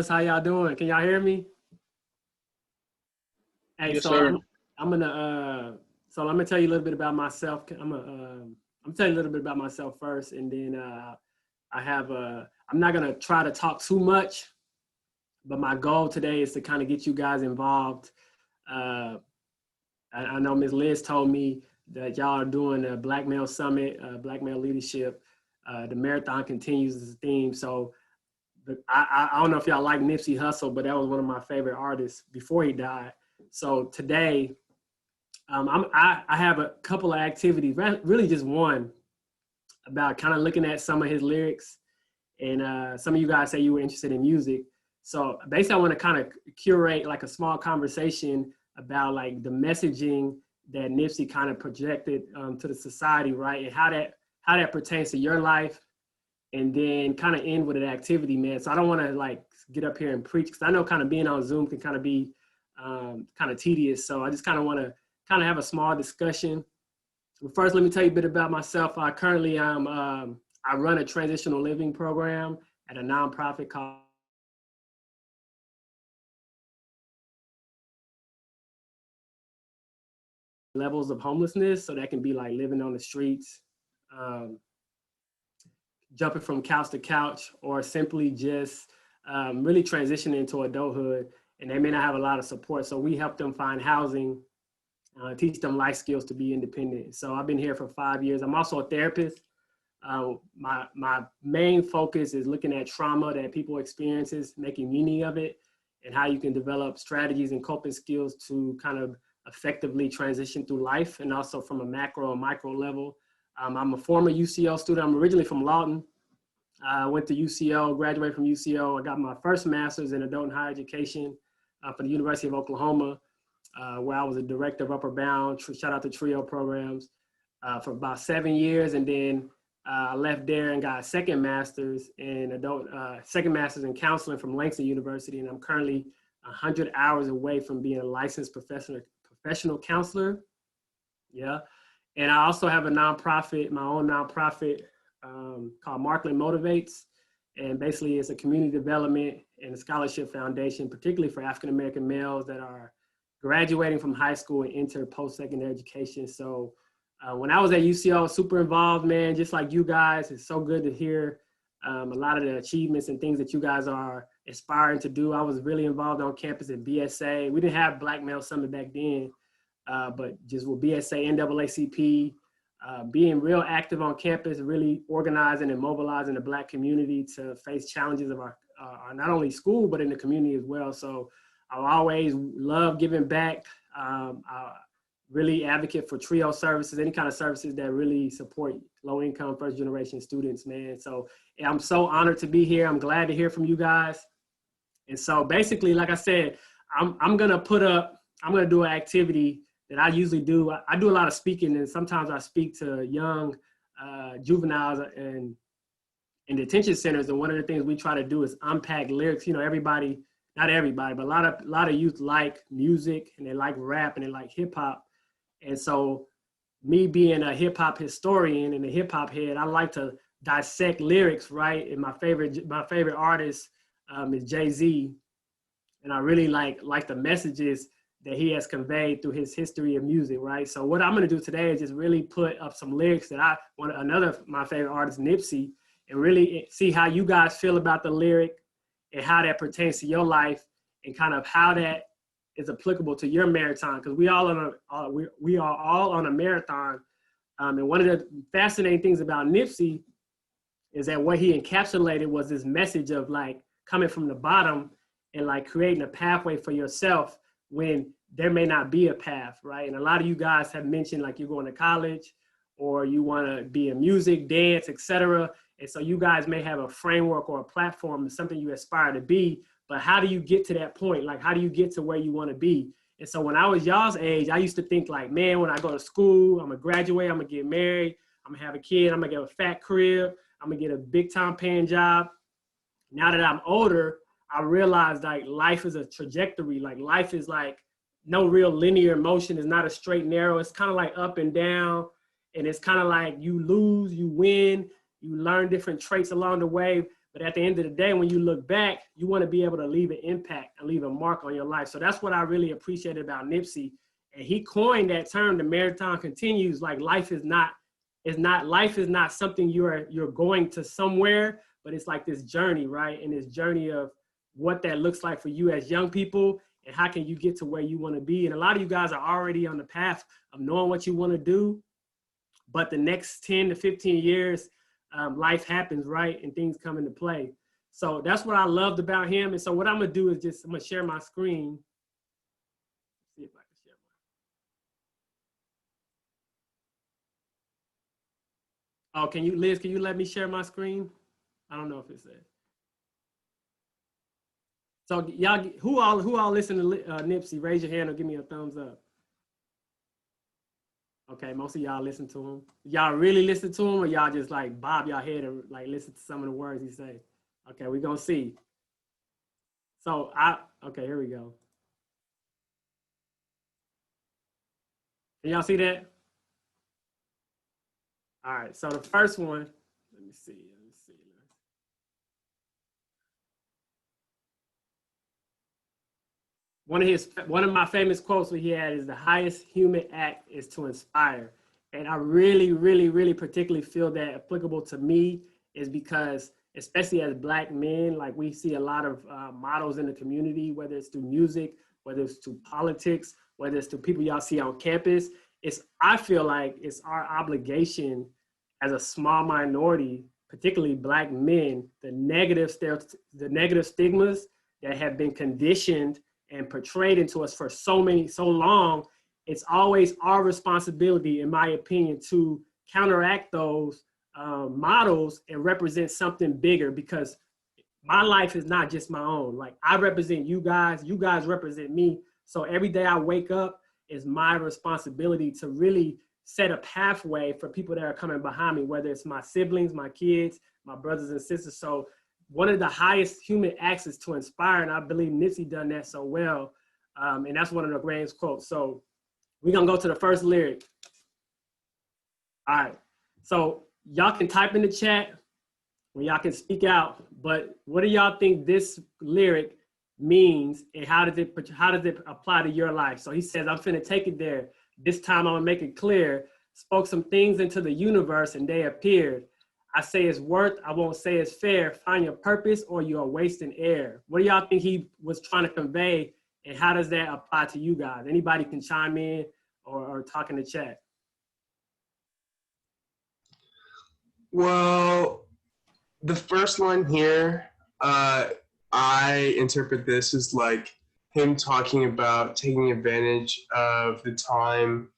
How y'all doing? Can y'all hear me? Hey, Yes, so sir. I'm gonna so I'm gonna tell you a little bit about myself. I'm tell you a little bit about myself first, and then I'm not gonna try to talk too much, but my goal today is to kind of get you guys involved. Uh, I know Ms. Liz told me that y'all are doing a Black Male Summit, Black Male Leadership. The marathon continues as a theme. So I don't know if y'all like Nipsey Hussle, but that was one of my favorite artists before he died. So today, I have a couple of activities, really just one, about kind of looking at some of his lyrics. And some of you guys say you were interested in music. So basically, I want to kind of curate like a small conversation about like the messaging that Nipsey kind of projected to the society, right? And how that pertains to your life, and then kind of end with an activity, man. So I don't want to like get up here and preach, because I know kind of being on Zoom can kind of be kind of tedious. So I just kind of want to kind of have a small discussion. But first, let me tell you a bit about myself. I run a transitional living program at a nonprofit called Levels of Homelessness. So that can be like living on the streets, um, jumping from couch to couch, or simply just really transitioning into adulthood. And they may not have a lot of support. So we help them find housing, teach them life skills to be independent. So I've been here for 5 years. I'm also a therapist. My main focus is looking at trauma that people experiences, making meaning of it, and how you can develop strategies and coping skills to kind of effectively transition through life, and also from a macro and micro level. I'm a former UCO student. I'm originally from Lawton. I went to UCO, graduated from UCO. I got my first master's in adult and higher education for the University of Oklahoma, where I was a director of Upper Bound, shout out to TRIO programs, for about 7 years. And then I left there and got a second master's in counseling from Langston University. And I'm currently 100 hours away from being a licensed professional counselor. Yeah. And I also have my own nonprofit called Markland Motivates. And basically it's a community development and a scholarship foundation, particularly for African-American males that are graduating from high school and enter post-secondary education. So when I was at UCO, I was super involved, man, just like you guys. It's so good to hear a lot of the achievements and things that you guys are aspiring to do. I was really involved on campus at BSA. We didn't have Black Male Summit back then, but just with BSA, NAACP, being real active on campus, really organizing and mobilizing the Black community to face challenges of our not only school, but in the community as well. So I always love giving back. I really advocate for TRIO services, any kind of services that really support low-income, first-generation students, man. So I'm so honored to be here. I'm glad to hear from you guys. And so basically, like I said, I'm gonna do an activity that I usually do. I do a lot of speaking, and sometimes I speak to young juveniles and in detention centers. And one of the things we try to do is unpack lyrics. You know, not everybody, but a lot of youth like music, and they like rap, and they like hip hop. And so me being a hip hop historian and a hip hop head, I like to dissect lyrics, right? And my favorite artist is Jay-Z. And I really like the messages that he has conveyed through his history of music, right? So what I'm gonna do today is just really put up some lyrics that my favorite artist, Nipsey, and really see how you guys feel about the lyric and how that pertains to your life, and kind of how that is applicable to your marathon, because we are all on a marathon. And one of the fascinating things about Nipsey is that what he encapsulated was this message of like coming from the bottom and like creating a pathway for yourself when there may not be a path, right? And a lot of you guys have mentioned like you're going to college, or you want to be in music, dance, etc. And so you guys may have a framework or a platform, something you aspire to be, but how do you get to that point? Like, how do you get to where you want to be? And so when I was y'all's age, I used to think like, man, when I go to school, I'm gonna graduate, I'm gonna get married, I'm gonna have a kid, I'm gonna get a fat crib, I'm gonna get a big time paying job. Now that I'm older, I realized like life is a trajectory. Like life is like no real linear motion. It's not a straight and narrow. It's kind of like up and down. And it's kind of like you lose, you win, you learn different traits along the way. But at the end of the day, when you look back, you want to be able to leave an impact and leave a mark on your life. So that's what I really appreciated about Nipsey. And he coined that term, the marathon continues. Like life is not something you're going to somewhere, but it's like this journey, right? And this journey of what that looks like for you as young people and how can you get to where you want to be. And a lot of you guys are already on the path of knowing what you want to do, but the next 10 to 15 years, life happens, right? And things come into play. So that's what I loved about him. And so what I'm gonna do is I'm gonna share my screen. See if I can share my. Oh, Liz, can you let me share my screen? I don't know if it says. So y'all, who all listen to Nipsey? Raise your hand or give me a thumbs up. Okay, most of y'all listen to him. Y'all really listen to him, or y'all just like bob your head and like listen to some of the words he say? Okay, we're gonna see. So okay, here we go. Can y'all see that? All right, so the first one, let me see. One of my famous quotes that he had is, the highest human act is to inspire. And I really, really, really particularly feel that applicable to me is because, especially as Black men, like we see a lot of models in the community, whether it's through music, whether it's through politics, whether it's through people y'all see on campus. I feel like it's our obligation as a small minority, particularly Black men, the negative stigmas that have been conditioned and portrayed into us for so long, it's always our responsibility, in my opinion, to counteract those models and represent something bigger, because my life is not just my own. Like, I represent you guys represent me. So every day I wake up is my responsibility to really set a pathway for people that are coming behind me, whether it's my siblings, my kids, my brothers and sisters. So one of the highest human acts is to inspire, and I believe Nipsey done that so well. And that's one of the greatest quotes. So we're gonna go to the first lyric. All right, so y'all can type in the chat when y'all can speak out, but what do y'all think this lyric means, and how does it apply to your life? So he says, I'm finna take it there. This time I'm gonna make it clear. Spoke some things into the universe and they appeared. I say it's worth, I won't say it's fair. Find your purpose or you are wasting air. What do y'all think he was trying to convey, and how does that apply to you guys? Anybody can chime in or talk in the chat. Well, the first line here, I interpret this as like him talking about taking advantage of the time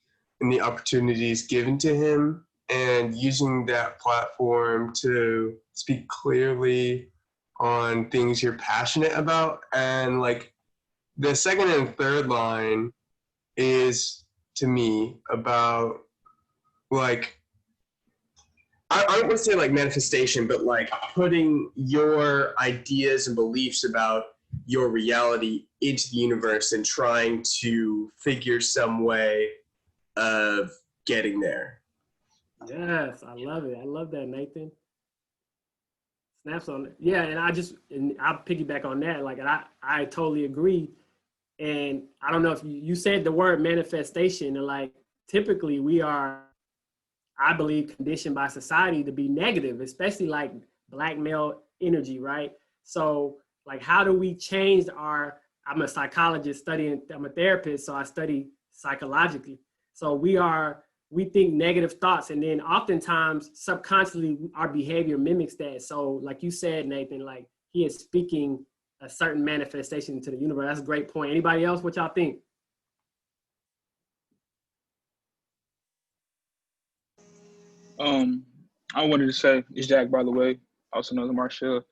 and the opportunities given to him, and using that platform to speak clearly on things you're passionate about. And like the second and third line is, to me, about like, I don't want to say like manifestation, but like putting your ideas and beliefs about your reality into the universe and trying to figure some way of getting there. Yes, I love it. I love that, Nathan. Snaps on it. Yeah, and I'll piggyback on that. Like, and I totally agree. And I don't know if you said the word manifestation, and like typically we are, I believe, conditioned by society to be negative, especially like Black male energy, right? So like, how do we change I'm a psychologist I'm a therapist, so I study psychologically. So we think negative thoughts, and then oftentimes subconsciously our behavior mimics that. So like you said, Nathan, like he is speaking a certain manifestation to the universe. That's a great point. Anybody else? What y'all think? I wanted to say, it's Jack, by the way, also known as Marshall.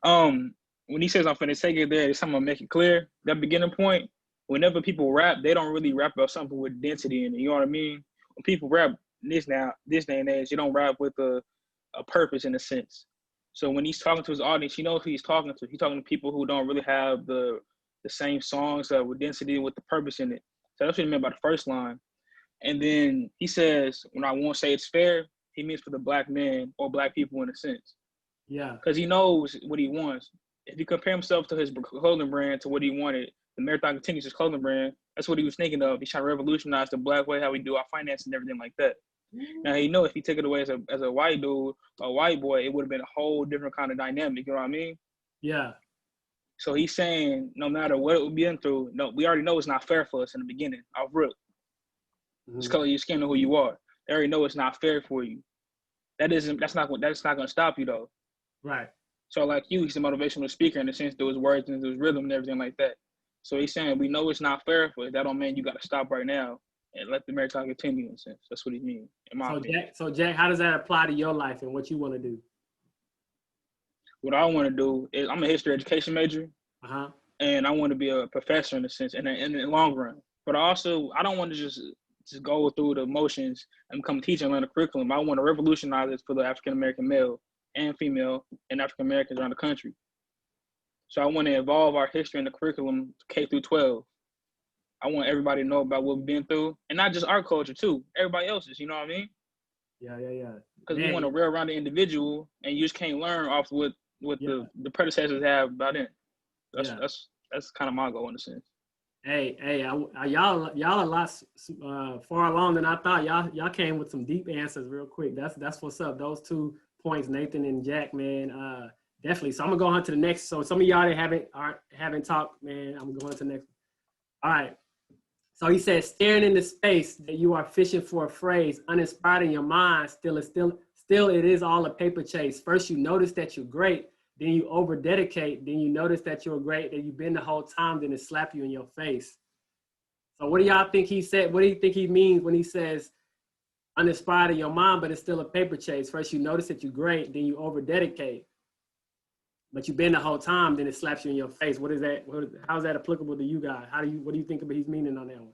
When he says I'm finna take it there, it's time to make it clear. That beginning point, whenever people rap, they don't really rap about something with density in it. You know what I mean? When people rap this day and age, they don't rap with a purpose in a sense. So when he's talking to his audience, he knows who he's talking to. He's talking to people who don't really have the same songs with density with the purpose in it. So that's what he meant by the first line. And then he says, when I won't say it's fair, he means for the Black men or Black people in a sense. Yeah. because he knows what he wants. If he compare himself to his clothing brand to what he wanted, the Marathon continues his clothing brand. That's what he was thinking of. He's trying to revolutionize the Black way, how we do our finance and everything like that. Now he know if he took it away as a white dude, a white boy, it would have been a whole different kind of dynamic. You know what I mean? Yeah. So he's saying no matter what we've been through, no, we already know it's not fair for us in the beginning. Off rip, just color your skin and who you are. They already know it's not fair for you. That's not going to stop you though. Right. So like you, he's a motivational speaker in the sense through his words and through his rhythm and everything like that. So he's saying we know it's not fair for us. That don't mean you got to stop right now and let the marathon continue in a sense. That's what he means, in my opinion. Jack, how does that apply to your life and what you want to do? What I want to do is I'm a history education major, and I want to be a professor in a sense, in the long run. But I don't want to just go through the motions and become a teacher and learn a curriculum. I want to revolutionize it for the African American male and female and African Americans around the country. So I want to evolve our history in the curriculum K through 12. I want everybody to know about what we've been through, and not just our culture too, everybody else's. You know what I mean? Yeah. Because we want to real around the individual, and you just can't learn off what the predecessors have about it. That's kind of my goal in a sense. Hey, y'all a lot far along than I thought. Y'all came with some deep answers real quick. That's what's up. Those 2 points, Nathan and Jack, man. Definitely. So I'm gonna go on to the next. So some of y'all that haven't talked, man. I'm going to the next one. All right. So he says, staring into space, that you are fishing for a phrase, uninspired in your mind. Still, it is all a paper chase. First, you notice that you're great. Then you over dedicate. Then you notice that you're great. That you've been the whole time. Then it slap you in your face. So what do y'all think he said? What do you think he means when he says uninspired in your mind, but it's still a paper chase? First, you notice that you're great. Then you over dedicate. But you've been the whole time, then it slaps you in your face. What is that? How's that applicable to you guys? What do you think about his meaning on that one?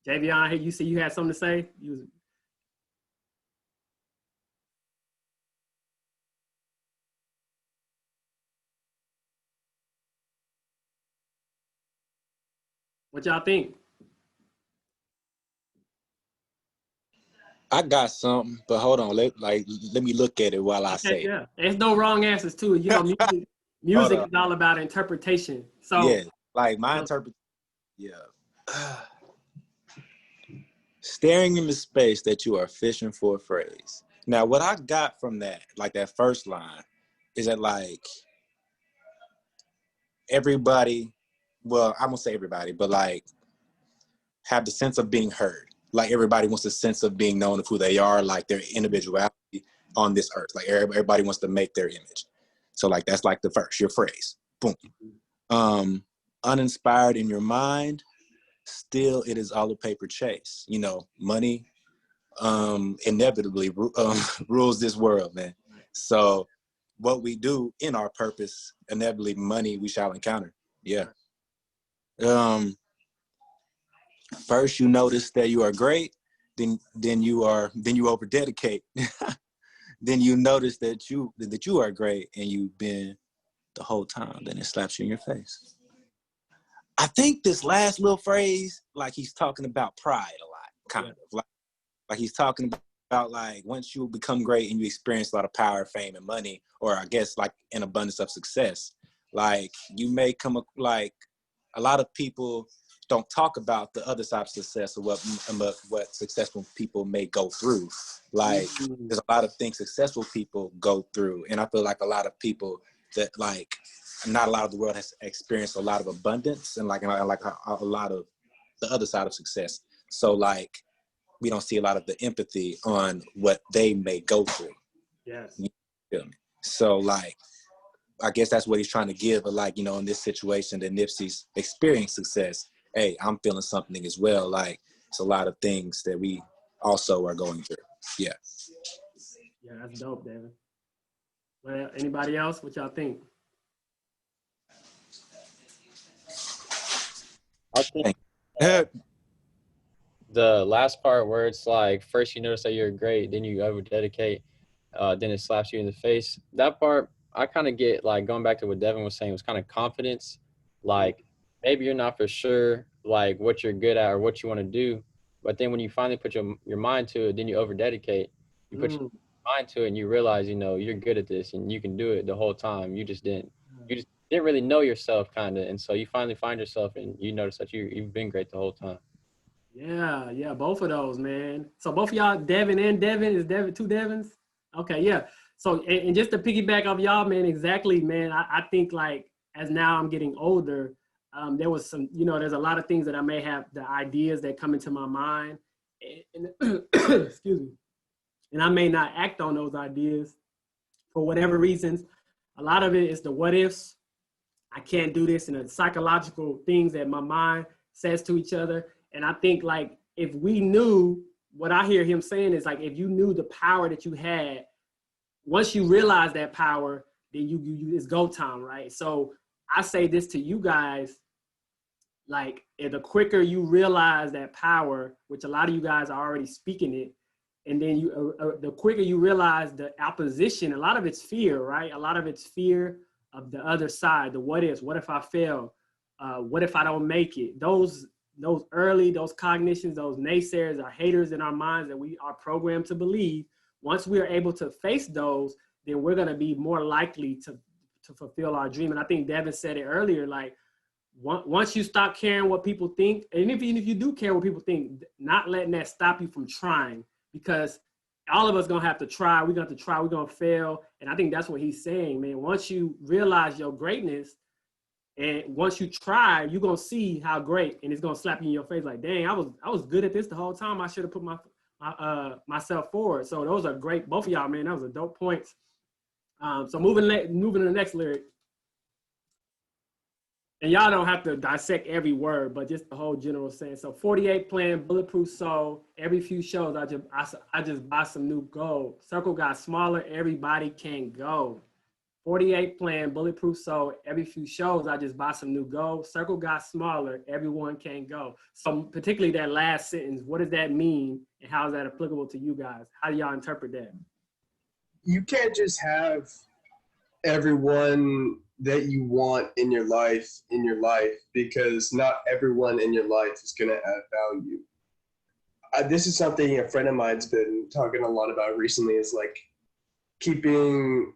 Javion, hey, you see you had something to say? What y'all think? I got something, but hold on. Let me look at it while I say it. Yeah. There's no wrong answers to it. You know, music is all about interpretation. So yeah, like my interpretation. Yeah. Staring into space, that you are fishing for a phrase. Now, what I got from that, like that first line, is that like everybody, well, I won't say everybody, but like have the sense of being heard. Like everybody wants a sense of being known of who they are, like their individuality on this earth. Like everybody wants to make their image. So like that's like your phrase. Boom. Uninspired in your mind, still it is all a paper chase. You know, money inevitably rules this world, man. So what we do in our purpose, inevitably money we shall encounter. Yeah. First you notice that you are great, then you over dedicate. Then you notice that you are great and you've been the whole time, then it slaps you in your face. I think this last little phrase, like he's talking about pride a lot, kind of. Like he's talking about like once you become great and you experience a lot of power, fame, and money, or I guess like an abundance of success, like you may come up, like a lot of people don't talk about the other side of success or what successful people may go through. Like there's a lot of things successful people go through, and I feel like a lot of people that like not a lot of the world has experienced a lot of abundance and like a lot of the other side of success. So like we don't see a lot of the empathy on what they may go through. Yes. You feel me? So like I guess that's what he's trying to give. But like, you know, in this situation that Nipsey's experienced success, hey, I'm feeling something as well. Like it's a lot of things that we also are going through. Yeah. Yeah, that's dope, David. Well, anybody else? What y'all think? I think the last part where it's like first you notice that you're great, then you over dedicate, then it slaps you in the face. That part I kind of get, like going back to what Devin was saying, was kind of confidence. Like maybe you're not for sure like what you're good at or what you want to do, but then when you finally put your mind to it, then you over dedicate. You put mind to it and you realize, you know, you're good at this and you can do it the whole time. You just didn't really know yourself kind of. And so you finally find yourself and you notice that you've been great the whole time. Yeah, both of those, man. So both of y'all, Devin and Devin, is Devin two Devins? Okay, yeah. So and just to piggyback off y'all, man, exactly, man. I think like as now I'm getting older, there was some, you know, there's a lot of things that I may have the ideas that come into my mind, and excuse me, and I may not act on those ideas for whatever reasons. A lot of it is the what ifs. I can't do this, and the psychological things that my mind says to each other. And I think like if we knew, what I hear him saying is like if you knew the power that you had, once you realize that power, then you it's go time, right? So I say this to you guys, like the quicker you realize that power, which a lot of you guys are already speaking it, and then you the quicker you realize the opposition, a lot of it's fear, right? A lot of it's fear of the other side, the what ifs, what if I fail? What if I don't make it? Those cognitions, those naysayers are haters in our minds that we are programmed to believe. Once we are able to face those, then we're going to be more likely to fulfill our dream. And I think Devin said it earlier, like once you stop caring what people think, and even if you do care what people think, not letting that stop you from trying, because all of us going to have to try. We're going to try. We're going to fail. And I think that's what he's saying, man. Once you realize your greatness, and once you try, you're going to see how great, and it's going to slap you in your face like, dang, I was good at this the whole time. I should have put myself forward. So those are great. Both of y'all, man, that was a dope points. So moving to the next lyric. And y'all don't have to dissect every word, but just the whole general sense. So 48 playing Bulletproof Soul. Every few shows, I just buy some new gold. Circle got smaller. Everybody can go. 48 playing Bulletproof Soul. Every few shows, I just buy some new gold. Circle got smaller. Everyone can go. So particularly that last sentence, what does that mean? And how is that applicable to you guys? How do y'all interpret that? You can't just have everyone that you want in your life because not everyone in your life is going to add value. This is something a friend of mine's been talking a lot about recently, is like keeping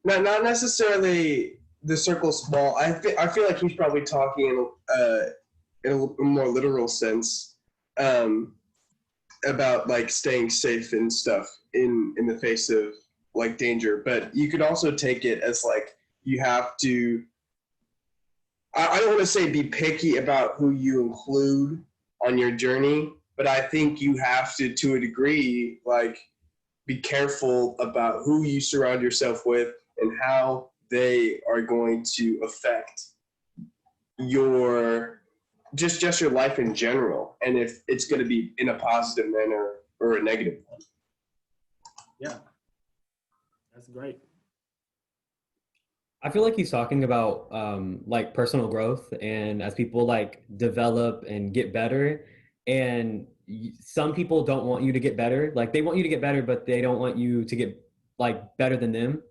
not necessarily the circle small. I feel like he's probably talking in a more literal sense about like staying safe and stuff in the face of like danger. But you could also take it as like you have to, I don't want to say be picky about who you include on your journey, but I think you have to a degree, like be careful about who you surround yourself with and how they are going to affect your just your life in general, and if it's going to be in a positive manner or a negative one. Yeah, that's great. I feel like he's talking about like personal growth, and as people like develop and get better, and some people don't want you to get better. Like they want you to get better, but they don't want you to get like better than them.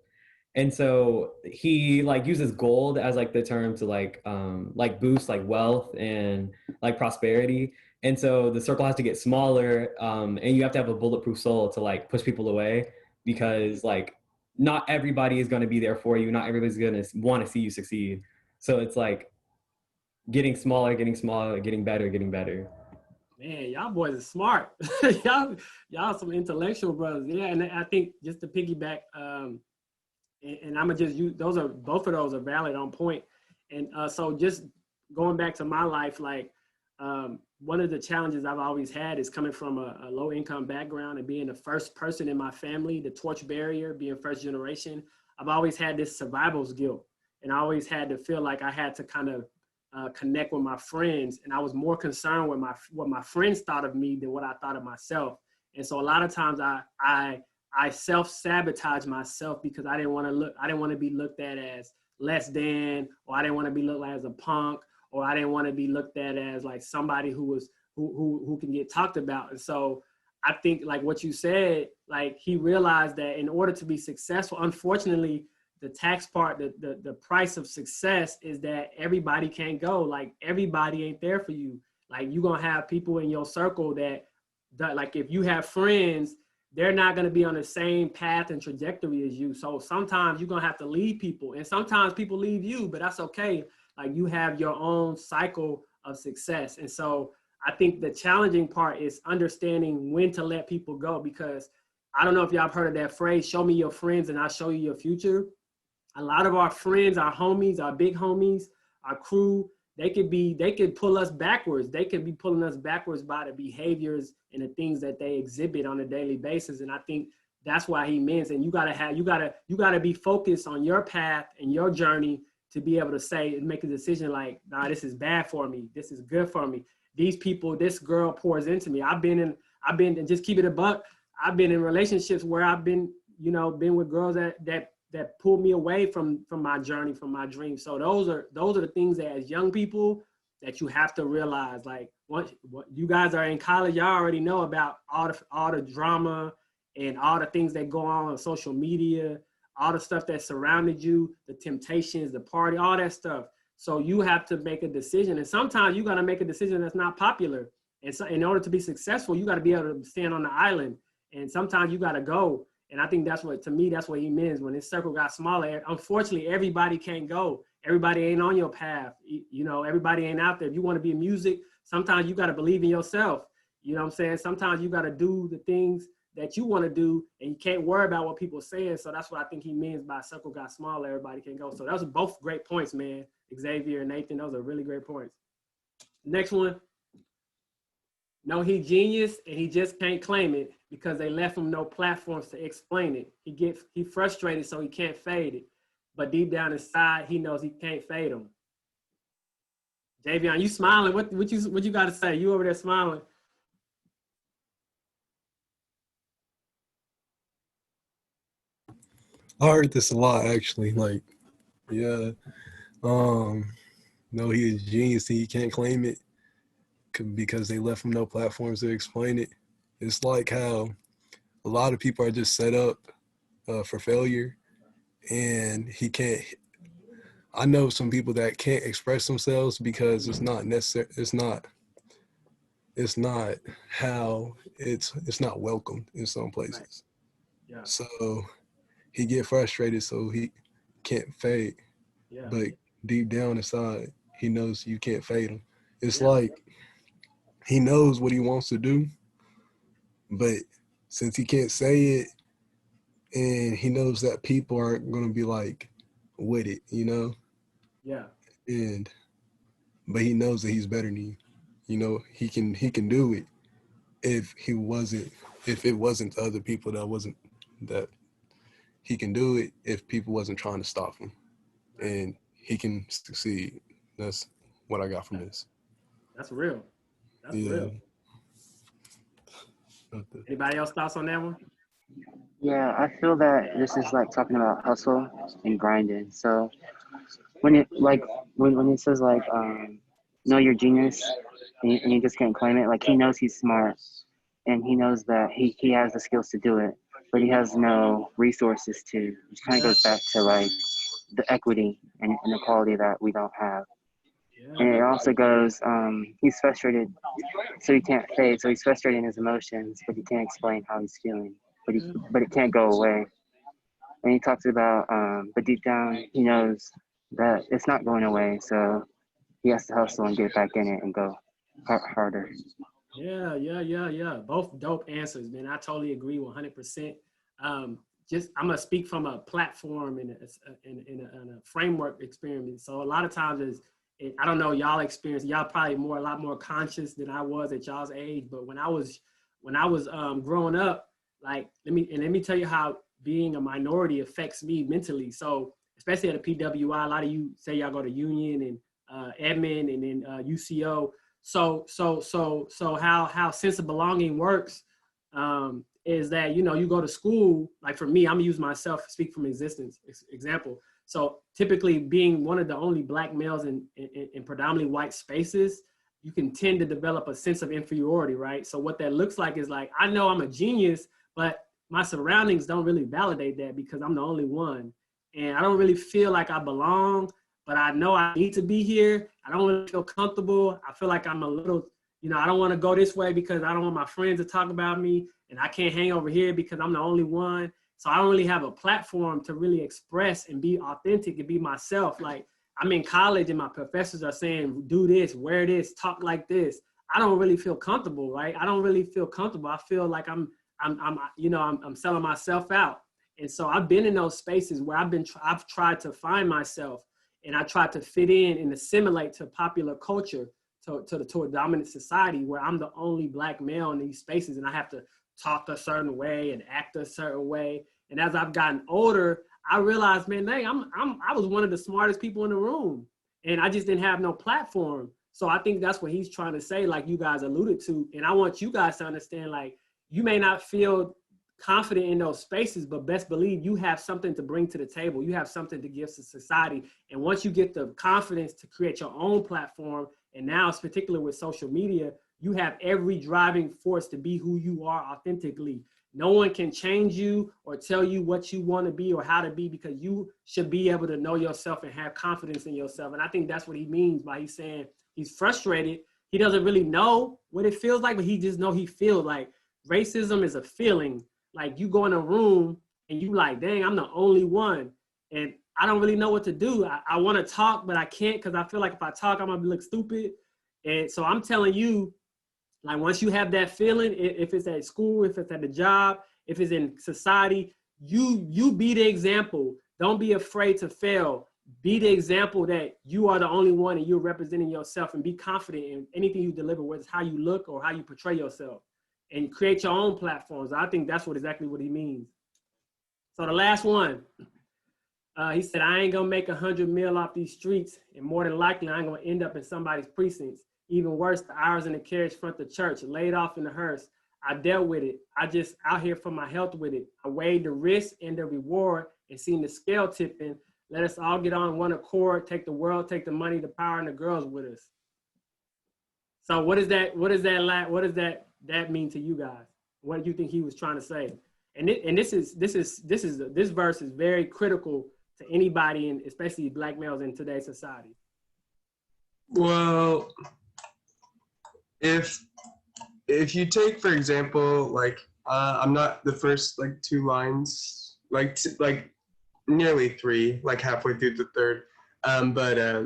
And so he like uses gold as like the term to like boost like wealth and like prosperity. And so the circle has to get smaller, and you have to have a bulletproof soul to like push people away, because like not everybody is going to be there for you. Not everybody's going to want to see you succeed. So it's like getting smaller, getting better. Man, y'all boys are smart. y'all some intellectual brothers. Yeah, and I think just to piggyback, and I'm gonna just use both of those are valid, on point. And so just going back to my life, like one of the challenges I've always had is coming from a low income background and being the first person in my family, the torch barrier, being first generation. I've always had this survival's guilt, and I always had to feel like I had to kind of connect with my friends, and I was more concerned with what my friends thought of me than what I thought of myself. And so a lot of times I self-sabotage myself because I didn't want to be looked at as less than, or I didn't want to be looked at as a punk, or I didn't want to be looked at as like somebody who can get talked about. And so I think like what you said, like he realized that in order to be successful, unfortunately, the tax part, the price of success is that everybody can't go. Like everybody ain't there for you. Like you're gonna have people in your circle that like if you have friends they're not going to be on the same path and trajectory as you. So sometimes you're going to have to leave people, and sometimes people leave you, but that's okay. Like, you have your own cycle of success. And so I think the challenging part is understanding when to let people go, because I don't know if y'all have heard of that phrase, show me your friends and I'll show you your future. A lot of our friends, our homies, our big homies, our crew, they could pull us backwards. They could be pulling us backwards by the behaviors and the things that they exhibit on a daily basis. And I think that's why he means, and you gotta be focused on your path and your journey to be able to say and make a decision like, nah, this is bad for me. This is good for me. These people, this girl pours into me. I've been, and just keep it a buck, I've been in relationships where I've been with girls that pulled me away from my journey, from my dreams. So those are the things that, as young people, that you have to realize. Like, what you guys are in college, y'all already know about all the drama and all the things that go on social media, all the stuff that surrounded you, the temptations, the party, all that stuff. So you have to make a decision. And sometimes you got to make a decision that's not popular. And so in order to be successful, you got to be able to stand on the island. And sometimes you got to go. And I think that's what he means when his circle got smaller. Unfortunately, everybody can't go. Everybody ain't on your path. Everybody ain't out there. If you want to be in music, sometimes you got to believe in yourself. You know what I'm saying? Sometimes you got to do the things that you want to do, and you can't worry about what people are saying. So that's what I think he means by circle got smaller, everybody can go. So those are both great points, man. Xavier and Nathan, those are really great points. Next one. No, he genius, and he just can't claim it because they left him no platforms to explain it. He frustrated, so he can't fade it. But deep down inside, he knows he can't fade him. Javion, you smiling? What you got to say? You over there smiling? I heard this a lot, actually. Like, yeah, no, he is genius. He can't claim it because they left him no platforms to explain it. It's like how a lot of people are just set up for failure, and he can't. I know some people that can't express themselves because it's not necessary. It's not how it's not welcomed in some places. Yeah. So he get frustrated, so he can't fade. Yeah. But deep down inside, he knows you can't fade him. It's like he knows what he wants to do, but since he can't say it, and he knows that people aren't going to be like with it, Yeah. But he knows that he's better than you. He can do it if it wasn't other people that he can do it if people wasn't trying to stop him, and he can succeed. That's what I got from this. That's real. That's Yeah. real. Anybody else thoughts on that one? Yeah, I feel that this is like talking about hustle and grinding. So when it when it says like know your genius and you just can't claim it, like he knows he's smart and he knows that he has the skills to do it, but he has no resources to. Which kind of goes back to like the equity and inequality that we don't have. And it also goes, he's frustrated, so he can't fade. So he's frustrating his emotions, but he can't explain how he's feeling. But it can't go away. And he talks about, but deep down, he knows that it's not going away. So he has to hustle and get back in it and go harder. Yeah. Both dope answers, man. I totally agree 100%. I'm gonna speak from a platform and a framework experience. So a lot of times I don't know y'all experience. Y'all probably a lot more conscious than I was at y'all's age. But when I was growing up, like let me tell you how being a minority affects me mentally. So especially at a PWI, a lot of you say y'all go to Union and Edmond and then UCO. So how sense of belonging works is that you go to school. Like for me, I'm gonna use myself, speak from example. So typically being one of the only Black males in predominantly white spaces, you can tend to develop a sense of inferiority, right? So what that looks like is like, I know I'm a genius, but my surroundings don't really validate that because I'm the only one. And I don't really feel like I belong, but I know I need to be here. I don't really feel comfortable. I feel like I'm a little, I don't want to go this way because I don't want my friends to talk about me. and I can't hang over here because I'm the only one. So I don't really have a platform to really express and be authentic and be myself. Like, I'm in college and my professors are saying, do this, wear this, talk like this. I don't really feel comfortable, right? I don't really feel comfortable. I feel like I'm selling myself out. And so I've been in those spaces where I've tried to find myself, and I tried to fit in and assimilate to popular culture, to a dominant society where I'm the only Black male in these spaces, and I have to talk a certain way and act a certain way. And as I've gotten older, I realized, man, dang, I was one of the smartest people in the room, and I just didn't have no platform. So I think that's what he's trying to say, like you guys alluded to. And I want you guys to understand, like, you may not feel confident in those spaces, but best believe you have something to bring to the table. You have something to give to society. And once you get the confidence to create your own platform, and now it's particular with social media, you have every driving force to be who you are authentically. No one can change you or tell you what you want to be or how to be, because you should be able to know yourself and have confidence in yourself. And I think that's what he means by he's saying he's frustrated. He doesn't really know what it feels like, but he just know he feels like racism is a feeling. Like, you go in a room and you like, dang, I'm the only one. And I don't really know what to do. I want to talk, but I can't, because I feel like if I talk, I'm going to look stupid. And so I'm telling you, like, once you have that feeling, if it's at school, if it's at the job, if it's in society, you be the example. Don't be afraid to fail. Be the example that you are the only one and you're representing yourself, and be confident in anything you deliver, whether it's how you look or how you portray yourself, and create your own platforms. I think that's exactly what he means. So the last one, he said, I ain't gonna make 100 mil off these streets, and more than likely I ain't gonna end up in somebody's precincts. Even worse, the hours in the carriage front the church, laid off in the hearse. I dealt with it. I just out here for my health with it. I weighed the risk and the reward and seen the scale tipping. Let us all get on one accord, take the world, take the money, the power, and the girls with us. So what does that mean to you guys? What do you think he was trying to say? And this verse is very critical to anybody, and especially Black males in today's society. Well, if you take, for example, like, I'm not the first like two lines, like nearly three, like halfway through the third, but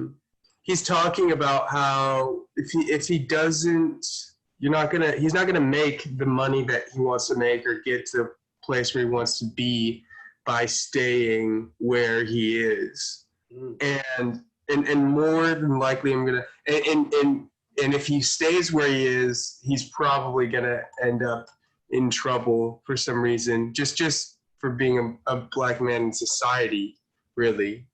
he's talking about how if he doesn't, he's not gonna make the money that he wants to make or get to the place where he wants to be by staying where he is. And more than likely and if he stays where he is, he's probably gonna end up in trouble for some reason, just for being a Black man in society, really.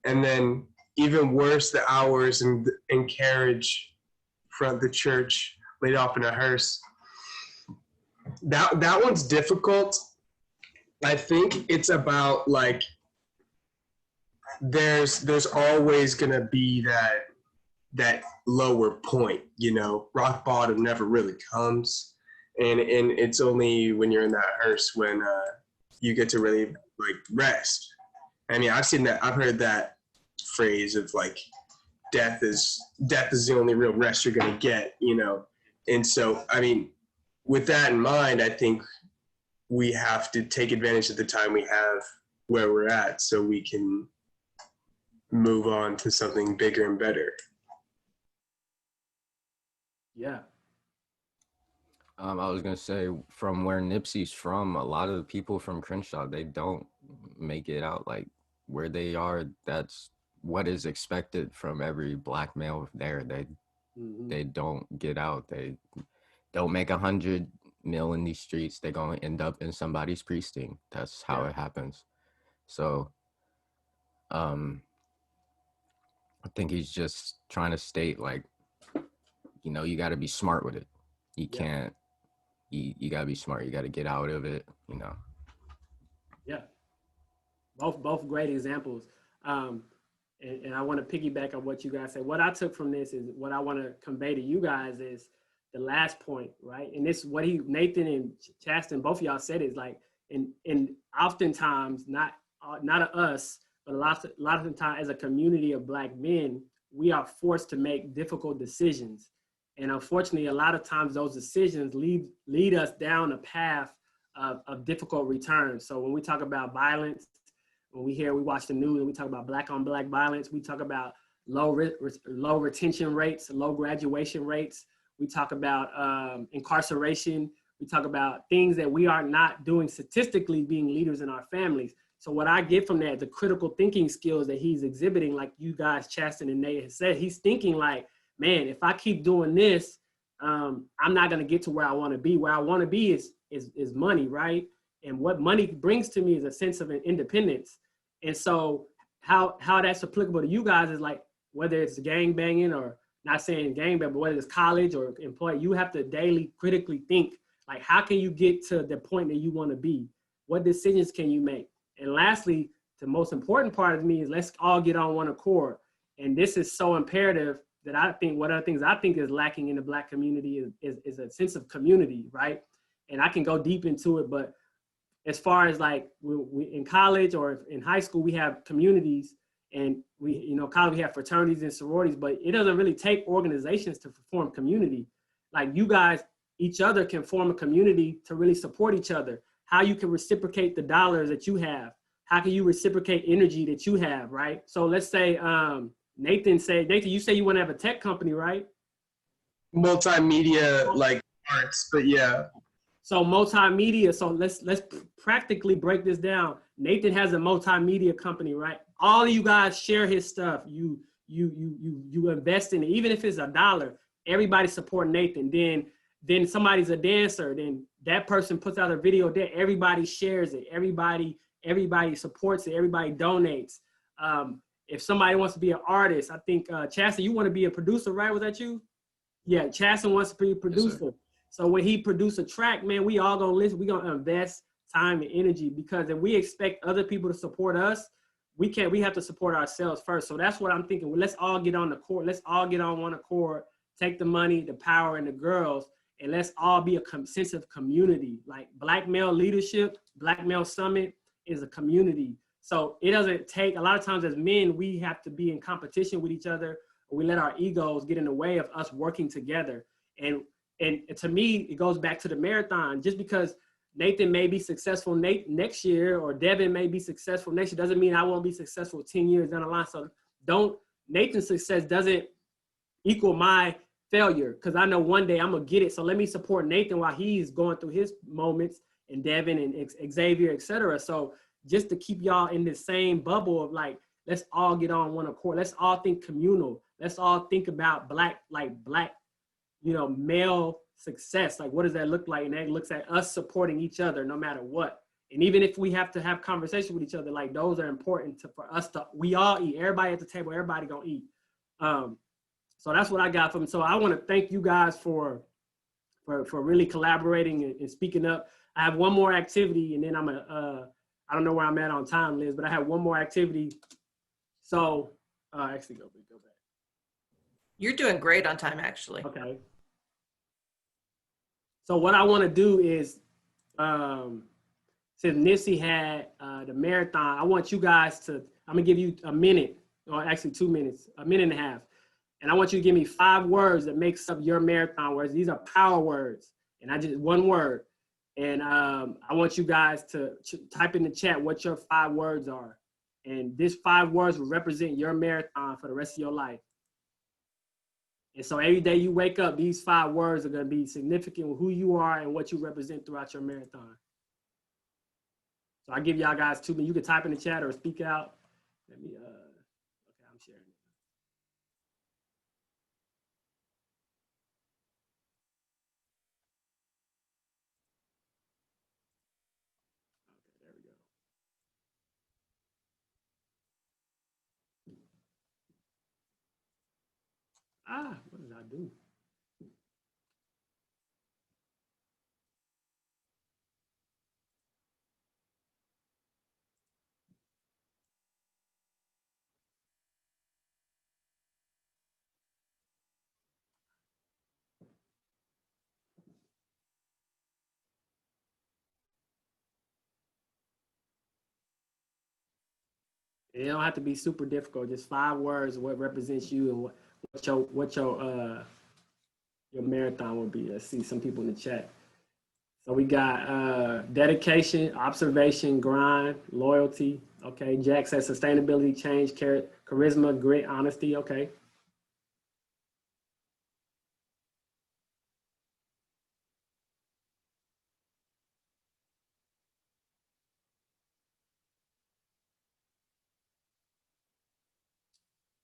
And then even worse, the hours and carriage front the church, laid off in a hearse. That one's difficult. I think it's about, like, there's always gonna be that lower point, rock bottom never really comes, and it's only when you're in that hearse when you get to really, like, rest. I mean, I've heard that phrase of, like, death is the only real rest you're gonna get, and so, I mean, with that in mind, I think we have to take advantage of the time we have where we're at so we can move on to something bigger and better. Yeah. I was gonna say, from where Nipsey's from, a lot of the people from Crenshaw, they don't make it out like where they are. That's what is expected from every Black male there. They don't get out. They don't make 100 mil in these streets. They're gonna end up in somebody's precinct. That's how it happens. So, I think he's just trying to state, like, you got to be smart with it. You can't. You got to be smart. You got to get out of it. Yeah. Both great examples. And I want to piggyback on what you guys said. What I took from this is what I want to convey to you guys is the last point, right? And this, what Nathan and Chasten, both of y'all said, is like, and oftentimes, not us, but a lot of the time as a community of Black men, we are forced to make difficult decisions. And unfortunately, a lot of times those decisions lead us down a path of difficult returns. So when we talk about violence, when we watch the news and we talk about black on black violence, we talk about low retention rates, low graduation rates. We talk about incarceration. We talk about things that we are not doing statistically being leaders in our families. So what I get from that, the critical thinking skills that he's exhibiting, like you guys, Chasten and Nate has said, he's thinking like, man, if I keep doing this, I'm not going to get to where I want to be. Where I want to be is money, right? And what money brings to me is a sense of independence. And so how that's applicable to you guys is like, whether it's gang banging or not saying gang bang, but whether it's college or employee, you have to daily critically think, like, how can you get to the point that you want to be? What decisions can you make? And lastly, the most important part of me is let's all get on one accord. And this is so imperative that I think one of the things I think is lacking in the Black community is a sense of community, right? And I can go deep into it, but as far as like we in college or in high school, we have communities, and college we have fraternities and sororities, but it doesn't really take organizations to form community. Like you guys, each other can form a community to really support each other. How you can reciprocate the dollars that you have. How can you reciprocate energy that you have, right? So let's say Nathan, you say you want to have a tech company, right? Multimedia, like arts, but yeah. So multimedia, so let's practically break this down. Nathan has a multimedia company, right? All of you guys share his stuff. You invest in it, even if it's $1, everybody support Nathan. Then somebody's a dancer, then that person puts out a video there, everybody shares it, everybody supports it, everybody donates. If somebody wants to be an artist, I think Chasten, you want to be a producer, right? Was that you? Yeah, Chasten wants to be a producer. Yes, so when he produce a track, man, we all gonna listen. We gonna invest time and energy, because if we expect other people to support us, we have to support ourselves first. So that's what I'm thinking. Well, let's all get on the court. Let's all get on one accord. Take the money, the power, and the girls, and let's all be a sense of community. Like Black Male Leadership, Black Male Summit is a community. So it doesn't take, a lot of times as men, we have to be in competition with each other, or we let our egos get in the way of us working together. And to me, it goes back to the marathon. Just because Nathan may be successful next year, or Devin may be successful next year, doesn't mean I won't be successful 10 years down the line. So Nathan's success doesn't equal my failure, because I know one day I'm gonna get it. So let me support Nathan while he's going through his moments, and Devin and Xavier, et cetera. So just to keep y'all in the same bubble of like, let's all get on one accord. Let's all think communal. Let's all think about black, male success. Like, what does that look like? And that looks at us supporting each other no matter what. And even if we have to have conversation with each other, like those are important for us to, we all eat, everybody at the table, everybody gonna eat. So that's what I got from it. So I want to thank you guys for really collaborating and speaking up. I have one more activity, and then I don't know where I'm at on time, Liz, but I have one more activity. So actually go back. You're doing great on time, actually. Okay. So what I want to do is, since Nipsey had the marathon, I want you guys to, I'm gonna give you a minute, or actually 2 minutes, a minute and a half. And I want you to give me 5 words that makes up your marathon words. These are power words, and I just, one word. And I want you guys to type in the chat what your 5 words are. And these 5 words will represent your marathon for the rest of your life. And so every day you wake up, these 5 words are gonna be significant with who you are and what you represent throughout your marathon. So I give y'all guys 2 minutes. You can type in the chat or speak out. Let me, okay, I'm sharing it. Okay, there we go. What did I do? It don't have to be super difficult. Just 5 words, what represents you and what your marathon would be. Let's see some people in the chat. So we got dedication, observation, grind, loyalty. Okay. Jack says sustainability, change, charisma, grit, honesty. Okay.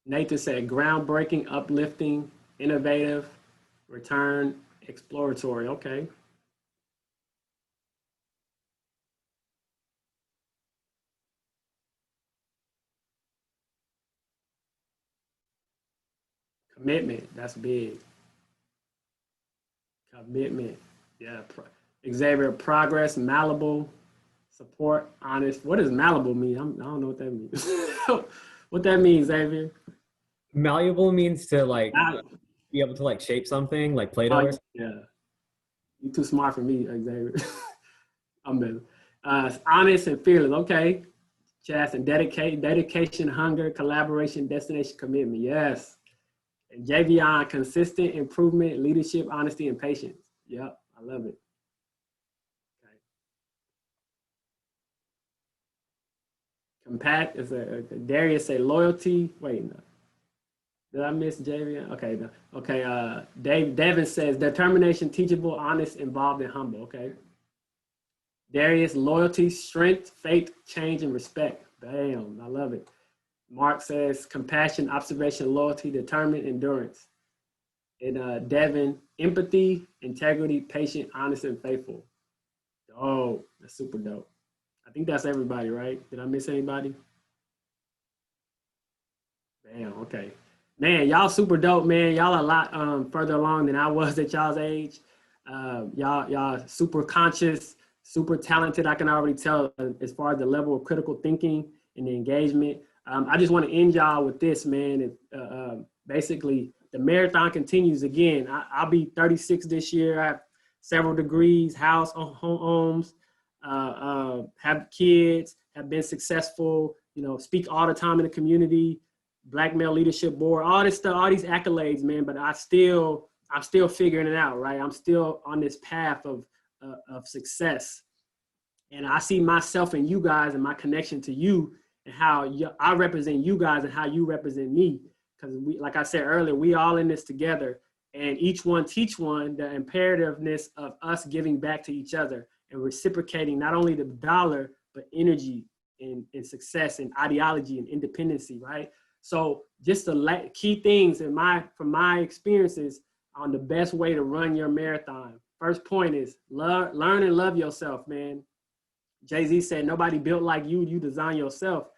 Nathan said groundbreaking, uplifting, innovative, return, exploratory. Okay. Commitment. That's big. Commitment. Yeah. Xavier, progress, malleable, support, honest. What does malleable mean? I don't know what that means. What that means, Xavier? Malleable means to like Malleable. be able to like shape something, like Play-Doh Oh, or something. yeah. You're too smart for me, Xavier. I'm better. Honest and fearless. Okay. Chas, and dedication, hunger, collaboration, destination, commitment. Yes. And Javion, consistent improvement, leadership, honesty, and patience. Yep, I love it. Okay. Compact is Darius say loyalty. Wait, no. Did I miss Javion? Okay, no. Okay. Devin says determination, teachable, honest, involved, and humble. Okay. Darius, loyalty, strength, faith, change, and respect. Bam, I love it. Mark says compassion, observation, loyalty, determined, endurance. And Devin, empathy, integrity, patient, honest, and faithful. Oh, that's super dope. I think that's everybody, right? Did I miss anybody? Damn, okay. Man, y'all super dope, man. Y'all a lot further along than I was at y'all's age. Y'all super conscious, super talented. I can already tell as far as the level of critical thinking and the engagement. I just want to end y'all with this, man. Basically, the marathon continues again. I'll be 36 this year. I have several degrees, homes, have kids, have been successful, speak all the time in the community, Black Male Leadership Board, all this stuff, all these accolades, man. But I'm still figuring it out, right? I'm still on this path of success. And I see myself in you guys and my connection to you and how I represent you guys and how you represent me. Because we, like I said earlier, we all in this together, and each one teach one, the imperativeness of us giving back to each other and reciprocating not only the dollar, but energy and success and ideology and independency, right? So just the key things from my experiences on the best way to run your marathon. First point is learn and love yourself, man. Jay-Z said, nobody built like you, you design yourself.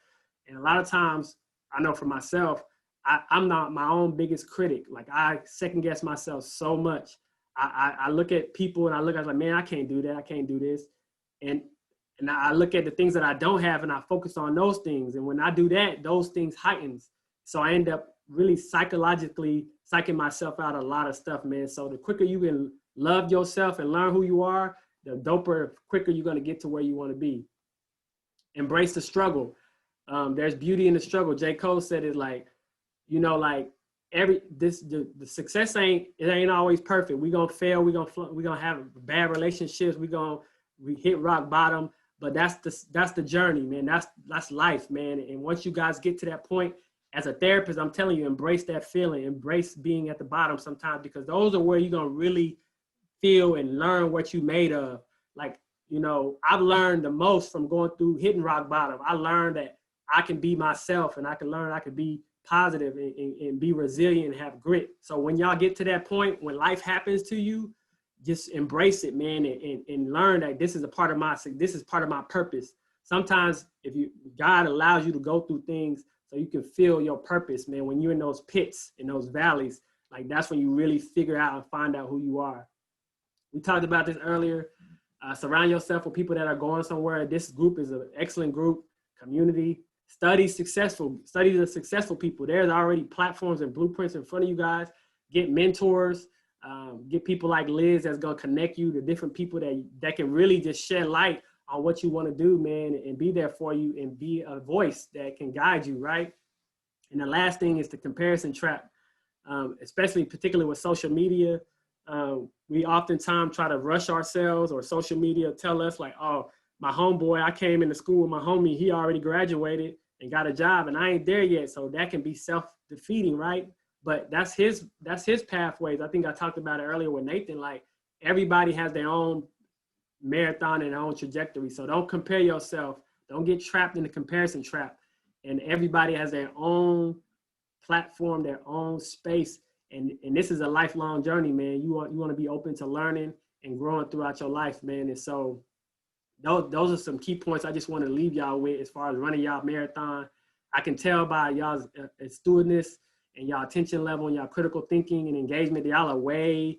And a lot of times, I know for myself, I'm not my own biggest critic. Like I second guess myself so much. I look at people and I was like, man, I can't do that. I can't do this. And I look at the things that I don't have and I focus on those things. And when I do that, those things heightens. So I end up really psychologically psyching myself out a lot of stuff, man. So the quicker you can love yourself and learn who you are, the doper, quicker you're going to get to where you want to be. Embrace the struggle. There's beauty in the struggle. J. Cole said it like, like the success ain't always perfect. We gonna fail. We gonna have bad relationships. We hit rock bottom. But that's the journey, man. That's life, man. And once you guys get to that point, as a therapist, I'm telling you, embrace that feeling. Embrace being at the bottom sometimes, because those are where you're gonna really feel and learn what you made of. Like, I've learned the most from going through hitting rock bottom. I learned that I can be myself, and I can be positive and be resilient and have grit. So when y'all get to that point, when life happens to you, just embrace it, man, and learn that this is part of my purpose. Sometimes God allows you to go through things so you can feel your purpose, man. When you're in those pits, in those valleys, like that's when you really figure out and find out who you are. We talked about this earlier. Surround yourself with people that are going somewhere. This group is an excellent group, community. Study the successful people. There's already platforms and blueprints in front of you guys. Get mentors. Get people like Liz that's gonna connect you to different people that can really just shed light on what you want to do, man, and be there for you and be a voice that can guide you, right? And the last thing is the comparison trap, particularly with social media. We oftentimes try to rush ourselves, or social media tell us like, oh, my homeboy, I came into school with my homie, he already graduated and got a job and I ain't there yet. So that can be self-defeating, right? But that's his pathways. I think I talked about it earlier with Nathan, like everybody has their own marathon and their own trajectory. So don't compare yourself. Don't get trapped in the comparison trap. And everybody has their own platform, their own space. And this is a lifelong journey, man. You want to be open to learning and growing throughout your life, man. And so those are some key points I just want to leave y'all with as far as running y'all marathon. I can tell by y'all's astutness and y'all attention level and y'all critical thinking and engagement that y'all are way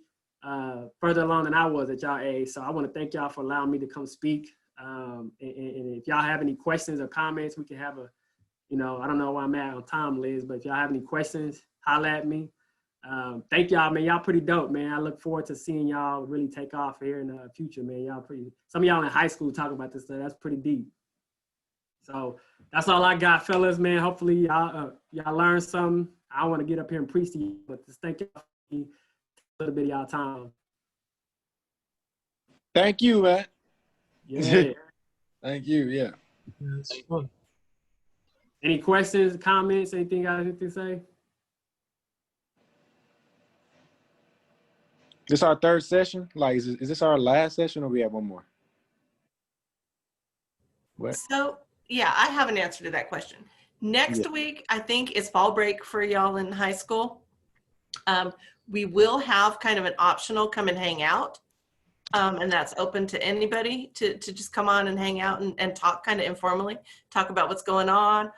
further along than I was at y'all age. So I want to thank y'all for allowing me to come speak. And if y'all have any questions or comments, we can have a, I don't know where I'm at on time, Liz, but if y'all have any questions, holla at me. Thank y'all, man. Y'all pretty dope, man. I look forward to seeing y'all really take off here in the future, man. Some of y'all in high school talking about this stuff. That's pretty deep. So that's all I got, fellas, man. Hopefully y'all learn something. I don't want to get up here and preach to you, but just thank y'all for a little bit of y'all time. Thank you, man. Yeah. Thank you. Yeah. That's fun. Any questions, comments, anything you got to say? This our third session? Like, is this our last session or we have one more? What? So, yeah, I have an answer to that question. Next week, I think, is fall break for y'all in high school. We will have kind of an optional come and hang out. And that's open to anybody to just come on and hang out and talk kind of informally, talk about what's going on.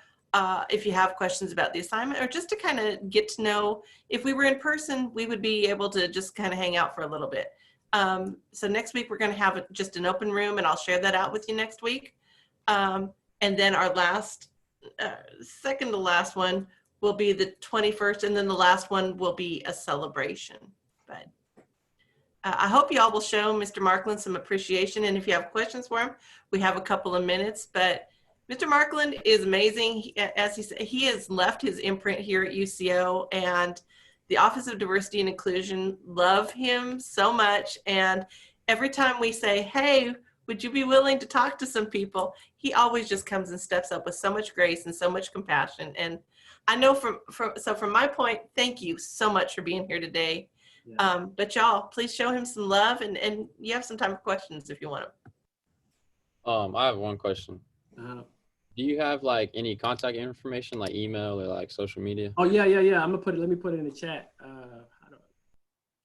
If you have questions about the assignment or just to kind of get to know, if we were in person, we would be able to just kind of hang out for a little bit. So next week, we're going to have just an open room and I'll share that out with you next week. And then our second to last one will be the 21st. And then the last one will be a celebration. But I hope y'all will show Mr. Markland some appreciation. And if you have questions for him, we have a couple of minutes. But Mr. Markland is amazing. As he said, he has left his imprint here at UCO, and the Office of Diversity and Inclusion love him so much. And every time we say, hey, would you be willing to talk to some people? He always just comes and steps up with so much grace and so much compassion. And I know from my point, thank you so much for being here today. Yeah. But y'all, please show him some love, and you have some time for questions if you want them. I have one question. Do you have like any contact information, like email or like social media? Oh yeah. I'm gonna let me put it in the chat.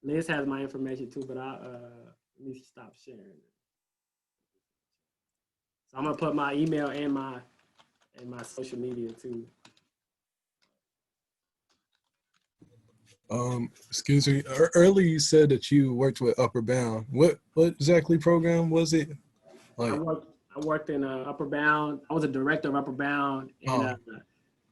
Liz has my information too, but let me stop sharing it. So I'm gonna put my email and my social media too. Excuse me. Earlier you said that you worked with Upper Bound. What exactly program was it? Like, I worked in Upper Bound. I was a director of Upper Bound, and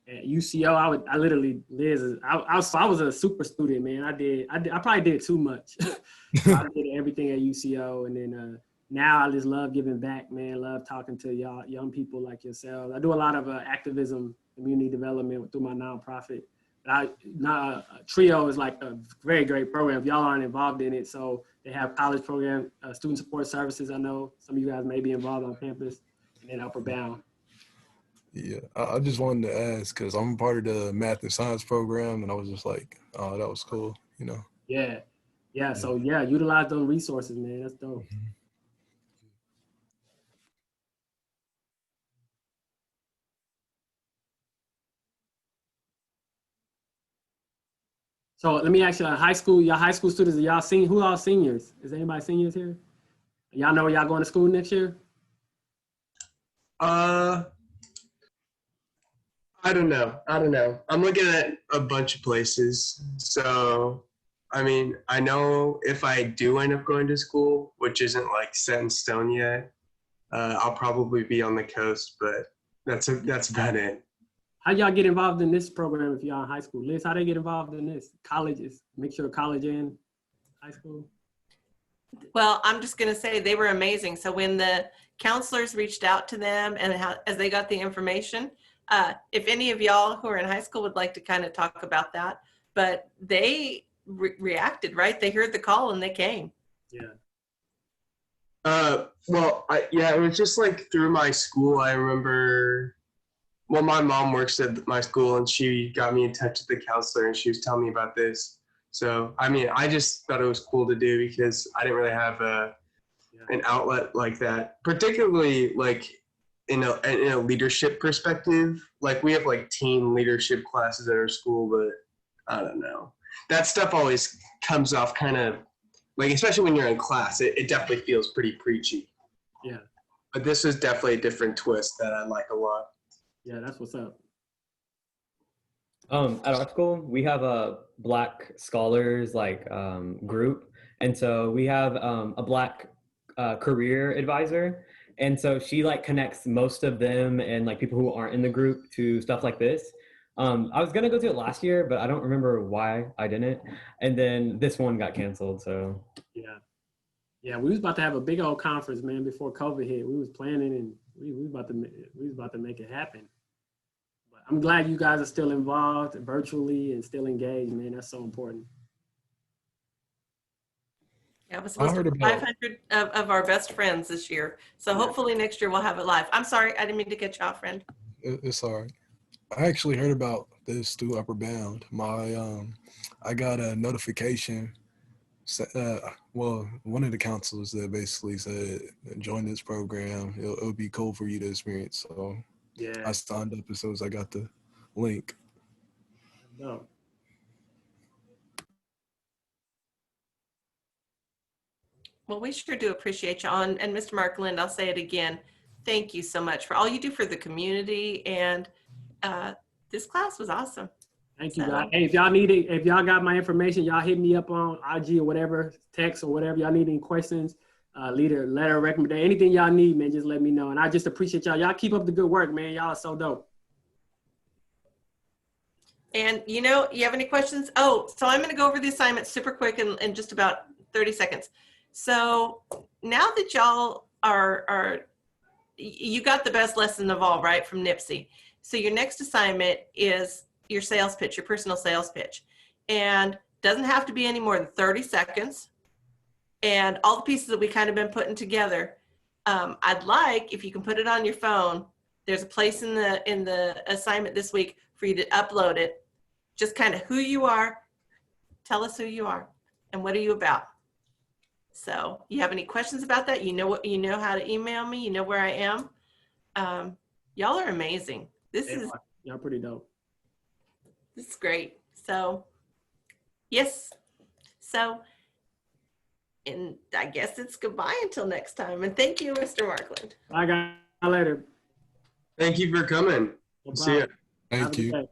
at UCO, I literally, Liz, I was a super student, man. I probably did too much. I did everything at UCO, and then now I just love giving back, man. Love talking to y'all, young people like yourselves. I do a lot of activism, community development through my nonprofit. TRIO is like a very great program if y'all aren't involved in it. So they have college program, student support services. I know some of you guys may be involved on campus, and then Upper Bound. Yeah, I just wanted to ask because I'm part of the math and science program, and I was just like, oh, that was cool, Yeah. So utilize those resources, man. That's dope. Mm-hmm. So let me ask you, y'all high school students, are y'all seniors? Who are seniors? Is anybody seniors here? Y'all know where y'all going to school next year? I don't know. I'm looking at a bunch of places. So, I mean, I know if I do end up going to school, which isn't like set in stone yet, I'll probably be on the coast, but that's about it. How y'all get involved in this program if y'all in high school? Liz, how they get involved in this? Colleges, make sure college and high school? Well, I'm just going to say they were amazing. So when the counselors reached out to them and as they got the information, if any of y'all who are in high school would like to kind of talk about that, but they reacted, right? They heard the call and they came. Yeah. Well, it was just like through my school. I remember, well, my mom works at my school and she got me in touch with the counselor and she was telling me about this. So, I mean, I just thought it was cool to do because I didn't really have an outlet like that, particularly like in a leadership perspective. Like we have like team leadership classes at our school, but I don't know. That stuff always comes off kind of like, especially when you're in class, it definitely feels pretty preachy. Yeah. But this is definitely a different twist that I like a lot. Yeah, that's what's up. At our school, we have a Black scholars group, and so we have a Black career advisor, and so she like connects most of them and like people who aren't in the group to stuff like this. I was gonna go to it last year, but I don't remember why I didn't. And then this one got canceled. So yeah, we was about to have a big old conference, man, before COVID hit. We was planning and we was about to make it happen. But I'm glad you guys are still involved virtually and still engaged, man. That's so important. Yeah, it was supposed to be 500 of our best friends this year. So hopefully next year we'll have it live. I'm sorry, I didn't mean to cut you off, friend. It's all right. I actually heard about this through Upper Bound. I got a notification. Well, one of the counselors that basically said, join this program. It'll be cool for you to experience. So yeah, I signed up as soon as I got the link. No. Well, we sure do appreciate you on. And Mr. Markland, I'll say it again. Thank you so much for all you do for the community. And this class was awesome. Thank you, guys. Hey, if y'all got my information, y'all hit me up on IG or whatever, text or whatever. Y'all need any questions, letter, recommendation, anything y'all need, man, just let me know. And I just appreciate y'all. Y'all keep up the good work, man. Y'all are so dope. And you have any questions? Oh, so I'm going to go over the assignment super quick in just about 30 seconds. So now that y'all you got the best lesson of all, right, from NIPSI. So your next assignment is your sales pitch, your personal sales pitch. And doesn't have to be any more than 30 seconds. And all the pieces that we kind of been putting together, I'd like, if you can put it on your phone, there's a place in the assignment this week for you to upload it. Just kind of who you are. Tell us who you are and what are you about. So you have any questions about that? You know how to email me. You know where I am. Y'all are amazing. Y'all pretty dope. This is great. So yes. So, and I guess it's goodbye until next time. And thank you, Mr. Markland. Bye, guys. Later. Thank you for coming. No See ya. Thank you.